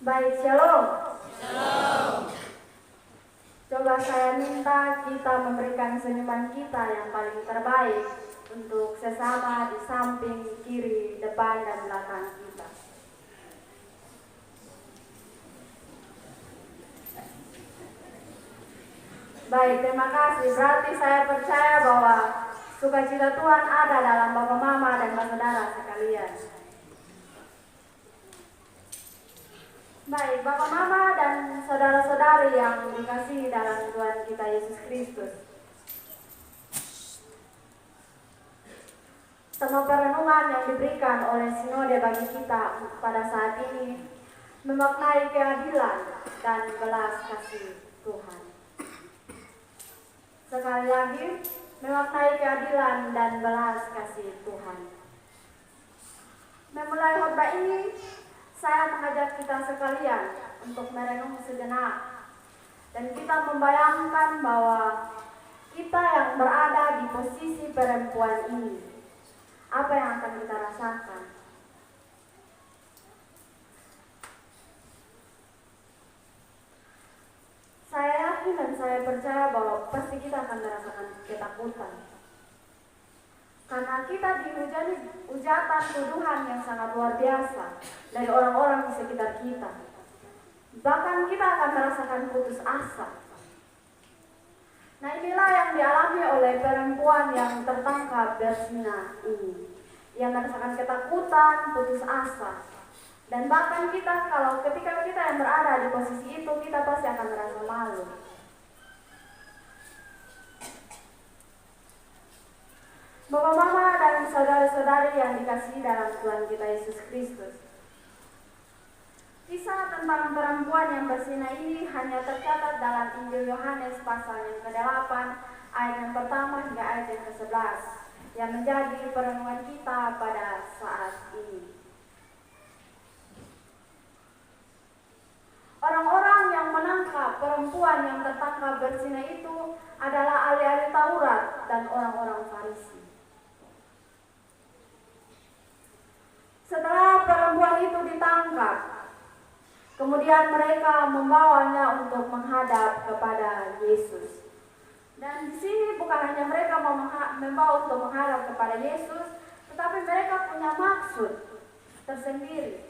Baik, shalom. Coba saya minta kita memberikan senyuman kita yang paling terbaik untuk sesama di samping, kiri, depan, dan belakang kita. Baik, terima kasih. Berarti saya percaya bahwa sukacita Tuhan ada dalam Bapak Mama dan saudara sekalian. Baik, Bapak Mama dan saudara-saudari yang dikasihi dalam Tuhan kita Yesus Kristus. Tema perenungan yang diberikan oleh Sinode bagi kita pada saat ini memaknai keadilan dan belas kasih Tuhan. Sekali lagi, memaknai keadilan dan belas kasih Tuhan. Memulai khotbah ini, saya mengajak kita sekalian untuk merenung sejenak dan kita membayangkan bahwa kita yang berada di posisi perempuan ini, apa yang akan kita rasakan? Saya yakin dan saya percaya bahwa pasti kita akan merasakan ketakutan. Karena kita dihujani hujatan tuduhan yang sangat luar biasa dari orang-orang di sekitar kita. Bahkan kita akan merasakan putus asa. Nah, inilah yang dialami oleh perempuan yang tertangkap berzina ini. Yang merasakan ketakutan, putus asa. Dan bahkan kita, kalau ketika kita yang berada di posisi itu, kita pasti akan merasa malu. Bapak Mama dan saudara-saudari yang dikasihi dalam Tuhan kita Yesus Kristus. Kisah tentang perempuan yang berzina ini hanya tercatat dalam Injil Yohanes pasal yang ke-8 ayat yang pertama hingga ayat yang ke-11 yang menjadi perenungan kita pada saat ini. Orang-orang yang menangkap perempuan yang tertangkap berzina itu adalah ahli-ahli Taurat dan orang-orang Farisi. Setelah perempuan itu ditangkap, kemudian mereka membawanya untuk menghadap kepada Yesus. Dan di sini bukan hanya mereka membawa untuk menghadap kepada Yesus, tetapi mereka punya maksud tersendiri,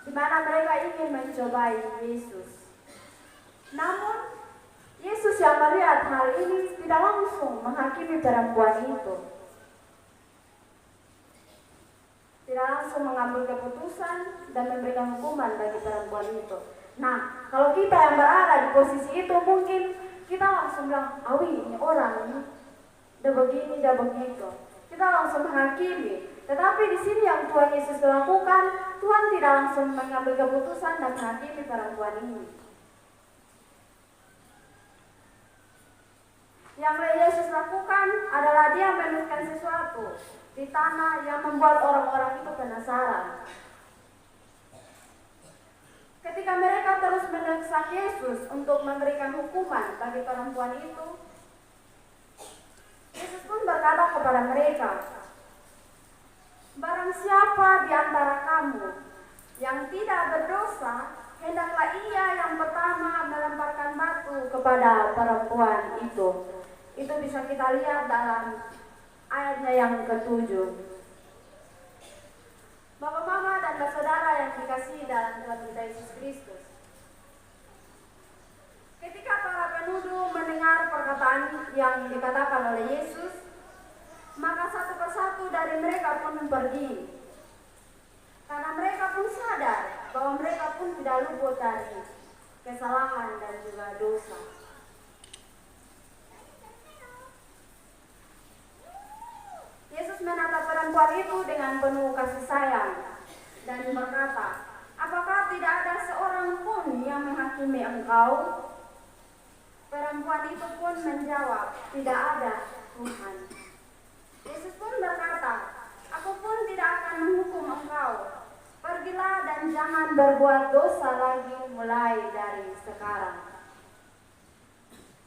di mana mereka ingin mencobai Yesus. Namun, Yesus yang melihat hal ini tidak langsung menghakimi perempuan itu. Tidak langsung mengambil keputusan dan memberikan hukuman bagi perempuan itu. Nah, kalau kita yang berada di posisi itu, mungkin kita langsung bilang, awi, ini orang ini udah begini, udah begitu. Kita langsung menghakimi. Tetapi di sini yang Tuhan Yesus lakukan, Tuhan tidak langsung mengambil keputusan dan menghakimi perempuan ini. Yang Yesus lakukan adalah dia menuliskan sesuatu di tanah yang membuat orang-orang itu penasaran. Ketika mereka terus mendesak Yesus untuk memberikan hukuman bagi perempuan itu, Yesus pun berkata kepada mereka, barang siapa di antara kamu yang tidak berdosa, hendaklah ia yang pertama melemparkan batu kepada perempuan itu. Itu bisa kita lihat dalam ayatnya yang ke-7. Bapak Mama dan saudara yang dikasihi dalam Tuhan kita Yesus Kristus. Ketika para penuduh mendengar perkataan yang dikatakan oleh Yesus, maka satu persatu dari mereka pun pergi. Karena mereka pun sadar bahwa mereka pun tidak luput dari kesalahan dan juga dosa. Yesus menatap perempuan itu dengan penuh kasih sayang dan berkata, apakah tidak ada seorang pun yang menghakimi engkau? Perempuan itu pun menjawab, tidak ada, Tuhan. Yesus pun berkata, aku pun tidak akan menghukum engkau. Pergilah dan jangan berbuat dosa lagi mulai dari sekarang.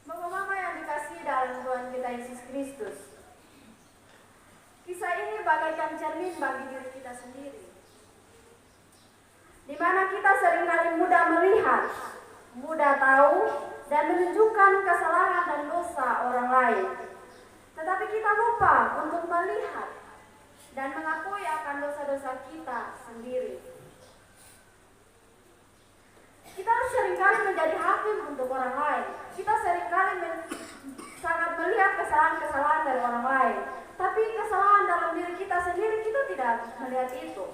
Bapak Mama yang dikasihi dalam Tuhan kita Yesus Kristus. Kisah ini bagaikan cermin bagi diri kita sendiri. mana kita seringkali mudah melihat, mudah tahu, dan menunjukkan kesalahan dan dosa orang lain. Tetapi kita lupa untuk melihat dan mengakui akan dosa-dosa kita sendiri. Kita seringkali menjadi hakim untuk orang lain. Kita seringkali sangat melihat kesalahan-kesalahan dari orang lain. Tapi kesalahan dalam diri kita sendiri, kita tidak melihat itu.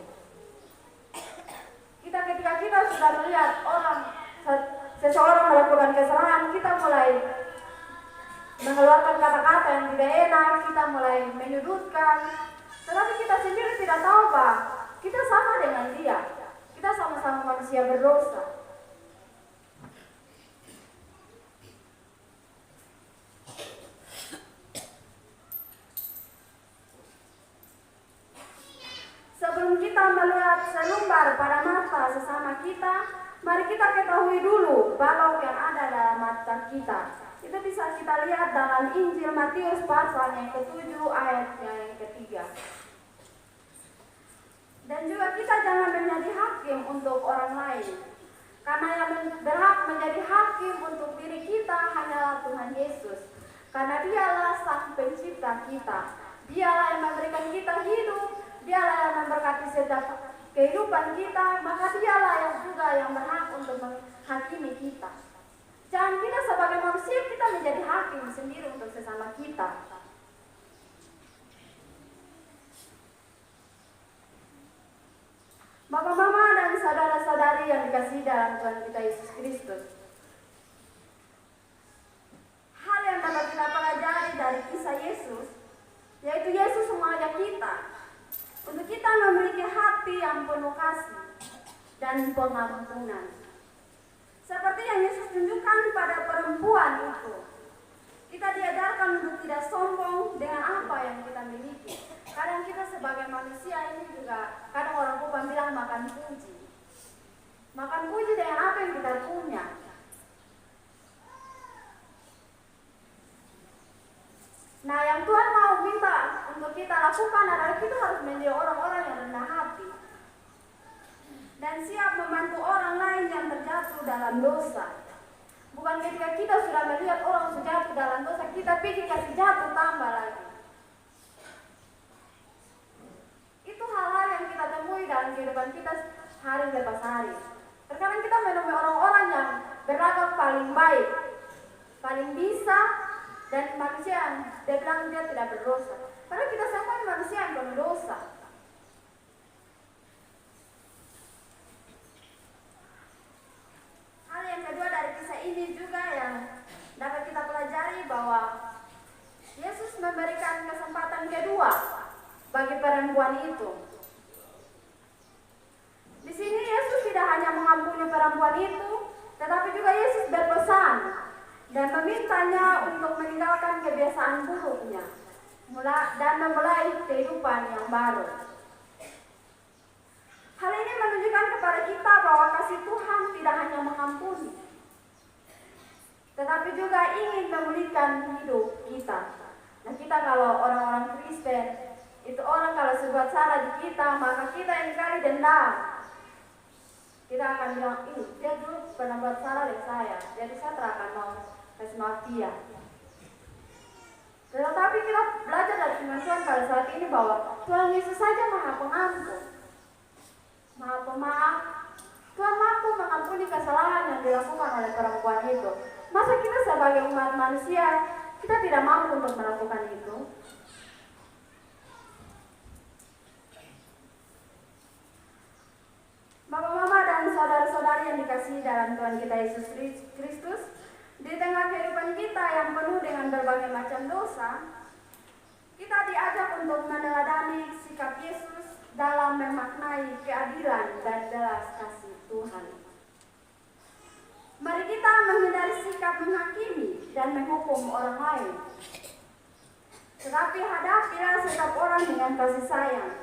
Ketika kita sudah melihat seseorang melakukan kesalahan, kita mulai mengeluarkan kata-kata yang tidak enak, kita mulai menyudutkan. Tetapi kita sendiri tidak tahu bahwa kita sama dengan dia. Kita sama-sama manusia berdosa. Sebelum kita melihat selumbar pada mata sesama kita, mari kita ketahui dulu balok yang ada dalam mata kita. Itu bisa kita lihat dalam Injil Matius pasal yang ke-7 ayatnya yang ke-3. Dan juga kita jangan menjadi hakim untuk orang lain. Karena yang berhak menjadi hakim untuk diri kita hanyalah Tuhan Yesus. Karena dialah sang pencipta kita. Dialah yang memberikan kita hidup. Dialah yang memberkati setiap kehidupan kita, maka dialah yang juga yang berhak untuk menghakimi kita. Jangan kita sebagai manusia kita menjadi hakim sendiri untuk sesama kita. Bapak, mama, dan saudara-saudari yang dikasihi dalam Tuhan kita Yesus Kristus. Hal yang dapat kita pelajari dari kisah Yesus, yaitu Yesus mengajak kita untuk kita memiliki hati yang penuh kasih dan pengampunan. Seperti yang Yesus tunjukkan pada perempuan itu. Kita diajarkan untuk tidak sombong dengan apa yang kita miliki. Kadang kita sebagai manusia ini juga, kadang orang Kupang bilang makan puji. Makan puji dengan apa yang kita punya. Nah, yang Tuhan mau minta untuk kita lakukan adalah kita harus menjadi orang-orang yang rendah hati dan siap membantu orang lain yang terjatuh dalam dosa. Bukan ketika kita sudah melihat orang jatuh dalam dosa, kita pikir kasih jatuh tambah lagi. Itu hal-hal yang kita temui dalam kehidupan kita hari lepas hari. Terkadang kita menemui orang-orang yang beragam paling baik, paling bisa, dan manusia yang dia bilang dia tidak berdosa. Padahal kita semua manusia yang berdosa. Hal yang kedua dari kisah ini juga yang dapat kita pelajari bahwa Yesus memberikan kesempatan kedua bagi perempuan itu. Di sini Yesus tidak hanya mengampuni perempuan itu, tetapi juga Yesus berpesan dan memintanya untuk meninggalkan kebiasaan buruknya dan memulai kehidupan yang baru. Hal ini menunjukkan kepada kita bahwa kasih Tuhan tidak hanya mengampuni, tetapi juga ingin memulihkan hidup kita. Nah, kita kalau orang-orang Kristen, itu orang kalau sebuat salah di kita, maka kita yang kali dendam. Kita akan bilang, dia dulu pernah buat salah dari saya, jadi saya akan mau kasih maaf dia. Tetapi kita belajar dari firman Tuhan pada saat ini bahwa Tuhan Yesus saja Maha Pengampun, Maha Pemaaf. Tuhan mampu mengampuni kesalahan yang dilakukan oleh perempuan itu. Masa kita sebagai umat manusia, kita tidak mampu untuk melakukan itu? Bapak, mama, dan saudara-saudari yang dikasihi dalam Tuhan kita Yesus Kristus, di tengah kehidupan kita yang penuh dengan berbagai macam dosa, kita diajak untuk meneladani sikap Yesus dalam memaknai keadilan dan belas kasih Tuhan. Mari kita menghindari sikap menghakimi dan menghukum orang lain. Tetapi hadapilah setiap orang dengan kasih sayang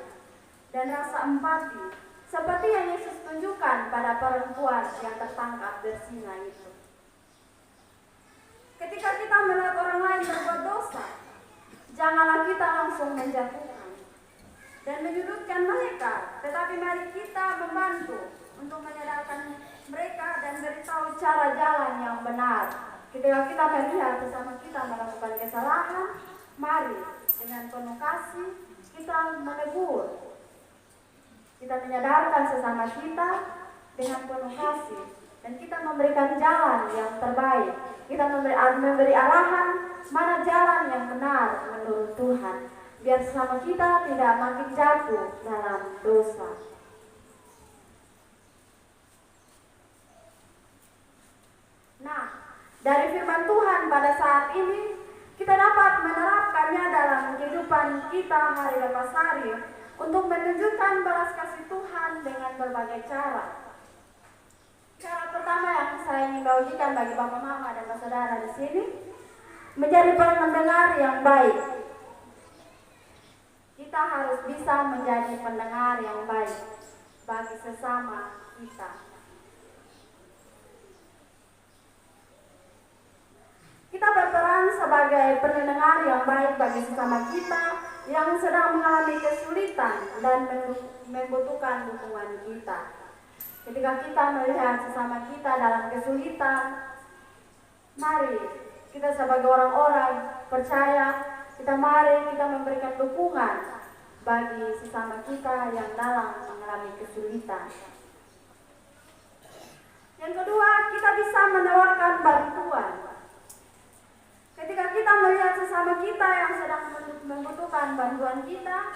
dan rasa empati, seperti yang Yesus tunjukkan pada perempuan yang tertangkap berzina itu. Ketika kita melihat orang lain berbuat dosa, janganlah kita langsung menjatuhkan dan menyudutkan mereka, tetapi mari kita membantu untuk menyadarkan mereka dan beritahu cara jalan yang benar. Ketika kita melihat sesama kita melakukan kesalahan, mari dengan penuh kasih kita menegur. Kita menyadarkan sesama kita dengan penuh kasih dan kita memberikan jalan yang terbaik. Kita memberi arahan mana jalan yang benar menurut Tuhan, biar sesama kita tidak makin jatuh dalam dosa. Nah, dari firman Tuhan pada saat ini kita dapat menerapkannya dalam kehidupan kita hari lepas hari untuk menunjukkan belas kasih Tuhan dengan berbagai cara. Cara pertama yang saya ingin bagikan bagi Bapak Mama dan Saudara di sini, menjadi pendengar yang baik. Kita harus bisa menjadi pendengar yang baik bagi sesama kita. Kita berperan sebagai pendengar yang baik bagi sesama kita yang sedang mengalami kesulitan dan membutuhkan dukungan kita. Ketika kita melihat sesama kita dalam kesulitan, mari kita sebagai orang-orang percaya, mari kita memberikan dukungan bagi sesama kita yang dalam mengalami kesulitan. Yang kedua, kita bisa menawarkan bantuan. Ketika kita melihat sesama kita yang sedang membutuhkan bantuan kita,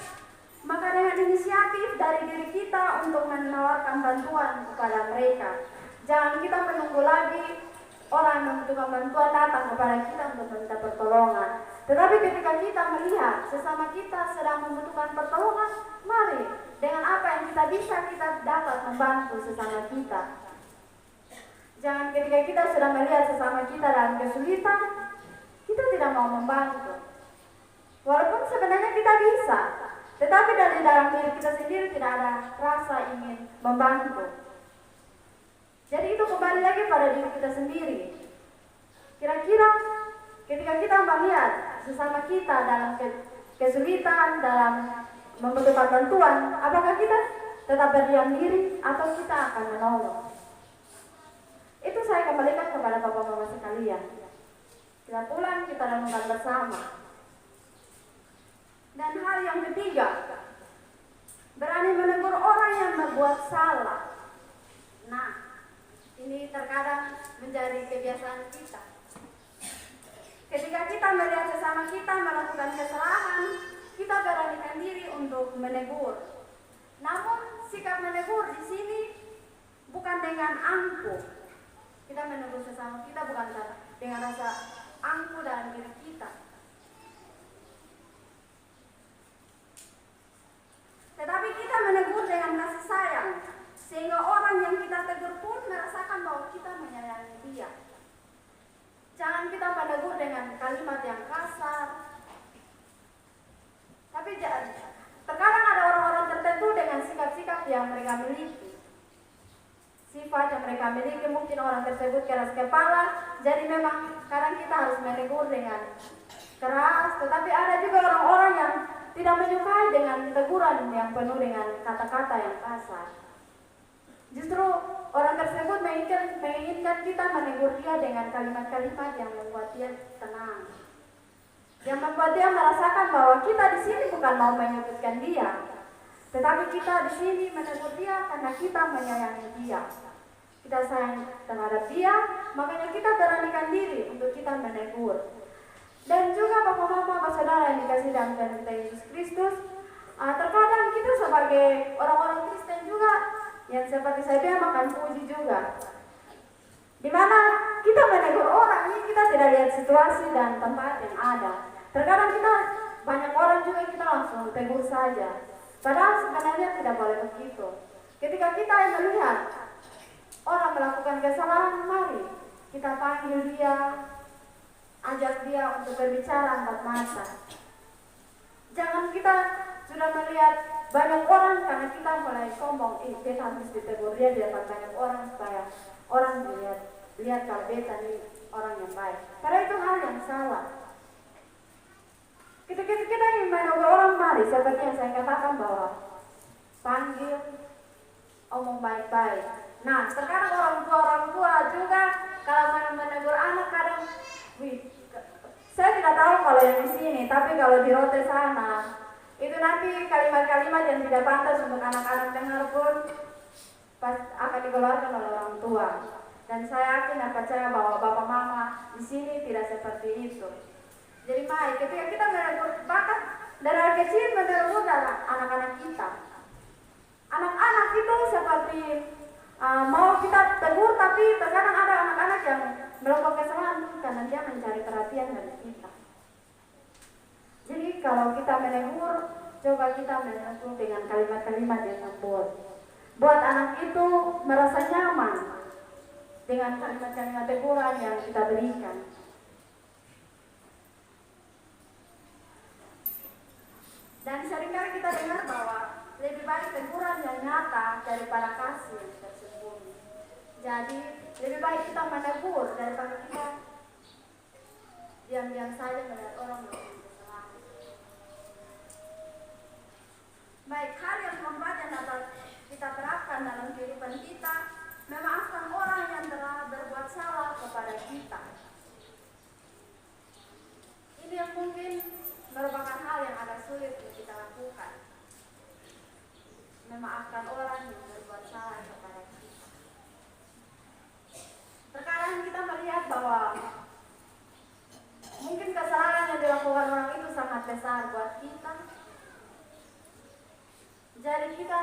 maka dengan inisiatif dari diri kita untuk menawarkan bantuan kepada mereka. Jangan kita menunggu lagi orang yang membutuhkan bantuan datang kepada kita untuk meminta pertolongan. Tetapi ketika kita melihat sesama kita sedang membutuhkan pertolongan, mari dengan apa yang kita bisa kita dapat membantu sesama kita. Jangan ketika kita sudah melihat sesama kita dalam kesulitan, kita tidak mau membantu. Walaupun sebenarnya kita bisa, tetapi dari dalam diri kita sendiri tidak ada rasa ingin membantu. Jadi itu kembali lagi pada diri kita sendiri. Kira-kira ketika kita melihat sesama kita dalam kesulitan, dalam membutuhkan bantuan, apakah kita tetap berdiam diri atau kita akan menolong? Itu saya kembalikan kepada Bapak Mama sekalian. Kita pulang, kita renungkan bersama. Dan hal yang ketiga, berani menegur orang yang berbuat salah. Nah, ini terkadang menjadi kebiasaan kita. Ketika kita melihat sesama kita melakukan kesalahan, kita beranikan diri untuk menegur. Namun sikap menegur di sini bukan dengan angkuh. Kita menegur sesama kita bukan dengan rasa angkuh dalam diri kita. Tetapi kita menegur dengan kasih sayang, sehingga orang yang kita tegur pun merasakan bahwa kita menyayangi dia. Jangan kita menegur dengan kalimat yang kasar. Tapi terkadang ada orang-orang tertentu dengan sikap-sikap yang mereka miliki. Sifat yang mereka miliki, mungkin orang tersebut keras kepala, jadi memang kadang kita harus menegur dengan keras. Tetapi ada juga orang-orang yang tidak menyukai dengan teguran yang penuh dengan kata-kata yang kasar. Justru orang tersebut menginginkan kita menegur dia dengan kalimat-kalimat yang membuat dia tenang, yang membuat dia merasakan bahwa kita di sini bukan mau menyudutkan dia, tetapi kita di sini menegur dia karena kita menyayangi dia. Kita sayang terhadap dia, makanya kita beranikan diri untuk kita menegur. Dan juga Bapak Mama, Saudara yang dikasihi dalam Tuhan kita Yesus Kristus, terkadang kita sebagai orang-orang Kristen juga yang seperti saya bilang makan puji juga, di mana kita menegur orang ini kita tidak lihat situasi dan tempat yang ada. Terkadang kita banyak orang juga kita langsung tegur saja, padahal sebenarnya tidak boleh begitu. Ketika kita melihat orang melakukan kesalahan, mari kita panggil dia, ajak dia untuk berbicara empat mata. Jangan kita sudah melihat banyak orang karena kita mulai sombong, kita harus ditegur dia di depan banyak orang supaya orang lihat kalau beta ini orang yang baik. Karena itu hal yang salah. Ketika kita ingin menegur orang, mari seperti yang saya katakan bahwa panggil, omong baik-baik. Nah, terkadang orang tua juga kalau menegur anak kadang, wih, saya tidak tahu kalau yang di sini, tapi kalau di Rote sana, itu nanti kalimat-kalimat yang tidak pantas untuk anak-anak dengar pun pas akan dikeluarkan oleh orang tua. Dan saya yakin dan percaya bahwa bapak mama di sini tidak seperti itu. Jadi baik, ketika kita menegur, bahkan dari kecil menegur anak-anak kita. Anak-anak itu seperti mau kita tegur, tapi terkadang ada anak-anak yang melakukan kesalahan karena dia mencari perhatian dari kita. Jadi kalau kita menegur, coba kita menegur dengan kalimat-kalimat yang lembut. Buat anak itu merasa nyaman dengan kalimat-kalimat teguran yang kita berikan. Dan seringkali kita dengar bahwa lebih baik teguran yang nyata daripada kasih yang tersembunyi. Jadi lebih baik kita menegur daripada kita diam-diam saja melihat orang melakukan kesalahan. Baik, hal yang keempat yang dapat kita terapkan dalam kehidupan kita, memaafkan orang yang telah berbuat salah kepada kita. Ini yang mungkin merupakan hal yang agak sulit untuk kita lakukan. Memaafkan orang yang berbuat salah kepada kita. Terkadang kita melihat bahwa mungkin kesalahan yang dilakukan orang itu sangat besar buat kita. Jadi kita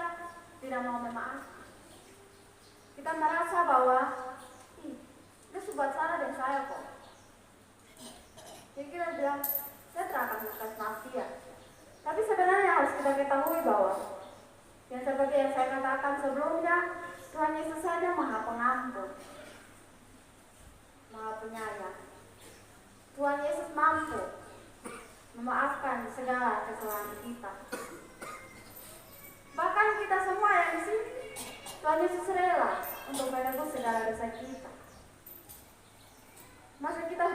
tidak mau memaafkan. Kita merasa bahwa dia buat salah dan saya kok. Jadi kita bilang, saya tidak akan melakukan maaf dia. Tapi sebenarnya harus kita ketahui bahwa yang seperti yang saya katakan sebelumnya, Tuhan Yesus saja Maha Pengampun, Maha Penyayang. Tuhan Yesus mampu memaafkan segala kesalahan kita. Bahkan kita semua yang di sini, Tuhan Yesus rela untuk menebus segala dosa kita. Masa kita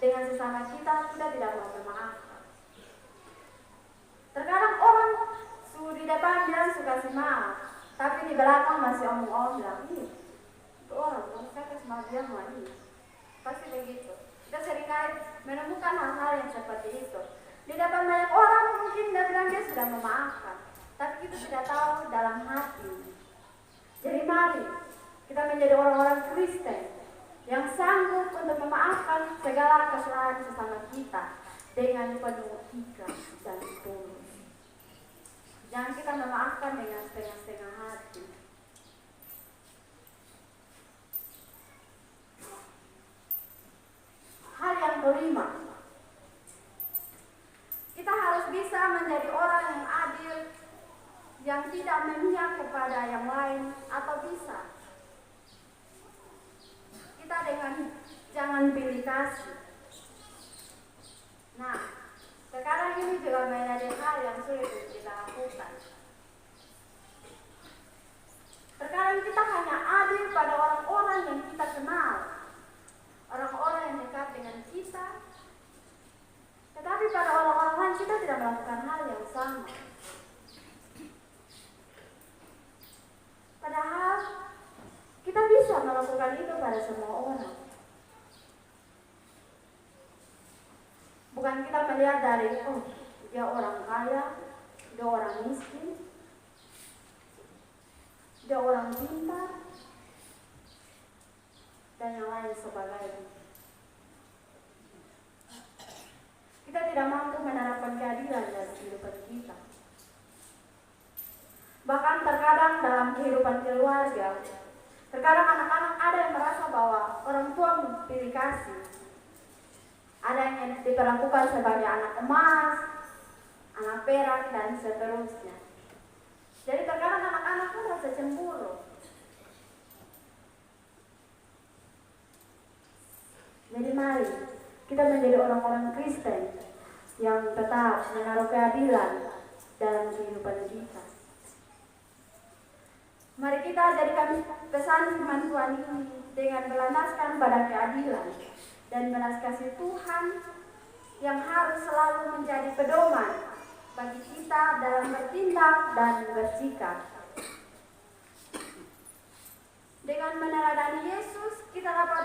dengan sesama kita tidak mau memaafkan. Terkadang orang di depan bilang suka kasih maaf, tapi di belakang masih omong-omong bilang, itu orang, saya kasih maaf dia mau ini. Pasti begitu. Kita seringkali menemukan hal-hal yang seperti itu. Di depan banyak orang mungkin dia bilang dia sudah memaafkan, tapi kita tidak tahu dalam hati. Jadi mari kita menjadi orang-orang Kristen yang sanggup untuk memaafkan segala kesalahan sesama kita dengan penuh ikhlas dan tulus. Jangan kita memaafkan dengan setengah-setengah hati. Hal yang kelima, kita harus bisa menjadi orang yang adil, yang tidak memihak kepada yang lain, atau bisa kita dengan jangan pilih kasih. Nah, sekarang ini juga menjadi hal yang sulit untuk kita lakukan. Terkadang kita hanya adil pada orang-orang yang kita kenal, orang-orang yang dekat dengan kita, tetapi pada orang-orang lain kita tidak melakukan hal yang sama. Padahal kita bisa melakukan itu pada semua orang. Bukan kita melihat dari, dia orang kaya, dia orang miskin, dia orang pintar, dan yang lain sebagainya. Kita tidak mampu menerapkan keadilan dalam kehidupan kita. Bahkan terkadang dalam kehidupan keluarga, terkadang anak-anak ada yang merasa bahwa orang tua pilih kasih. Ada yang diperlakukan sebagai anak emas, anak perak, dan seterusnya. Jadi terkadang anak-anak pun merasa cemburu. Jadi mari kita menjadi orang-orang Kristen yang tetap menaruh keadilan dalam kehidupan kita. Mari kita jadikan pesan firman Tuhan ini dengan berlandaskan pada keadilan dan belas kasih Tuhan yang harus selalu menjadi pedoman bagi kita dalam bertindak dan bersikap.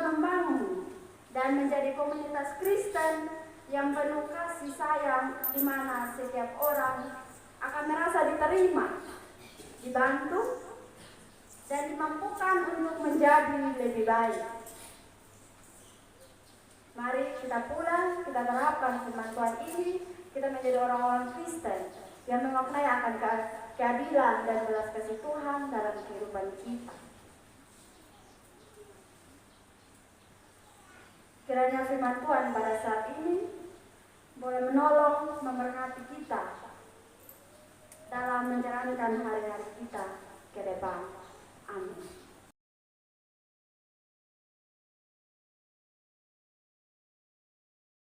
membangun dan menjadi komunitas Kristen yang penuh kasih sayang, di mana setiap orang akan merasa diterima, dibantu, dan dimampukan untuk menjadi lebih baik. Mari kita pulang, kita terapkan firman Tuhan ini, kita menjadi orang-orang Kristen yang memaknai akan keadilan dan belas kasih Tuhan dalam kehidupan kita. Kiranya firman Tuhan pada saat ini boleh menolong, memberkati kita dalam menjalankan hari-hari kita ke depan. Amin.